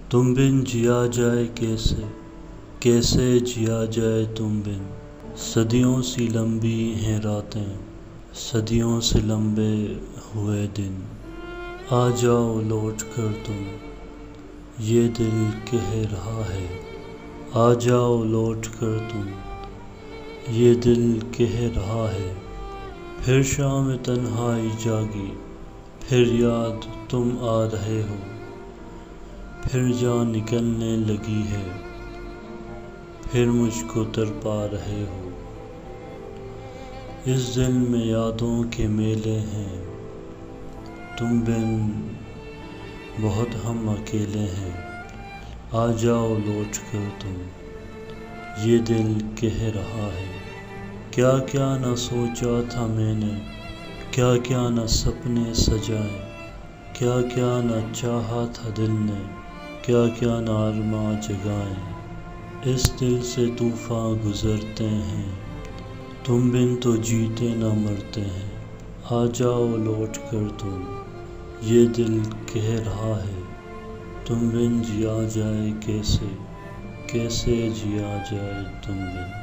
تم بن جیا جائے کیسے، کیسے جیا جائے تم بن۔ صدیوں سی لمبی ہیں راتیں، صدیوں سے لمبے ہوئے دن۔ آ جاؤ لوٹ کر تم، یہ دل کہہ رہا ہے۔ آ جاؤ لوٹ کر تم، یہ دل کہہ رہا ہے۔ پھر شام تنہائی جاگی، پھر یاد تم آ رہے ہو۔ پھر جان نکلنے لگی ہے، پھر مجھ کو تڑپا رہے ہو۔ اس دل میں یادوں کے میلے ہیں، تم بن بہت ہم اکیلے ہیں۔ آ جاؤ لوٹ کر تم، یہ دل کہہ رہا ہے۔ کیا کیا نہ سوچا تھا میں نے، کیا کیا نہ سپنے سجائے، کیا کیا نہ چاہا تھا دل نے، کیا کیا نہ ارماں جگائے۔ اس دل سے طوفاں گزرتے ہیں، تم بن تو جیتے نہ مرتے ہیں۔ آ جاؤ لوٹ کر تم، یہ دل کہہ رہا ہے۔ تم بن جیا جائے کیسے، کیسے جیا جائے تم بن۔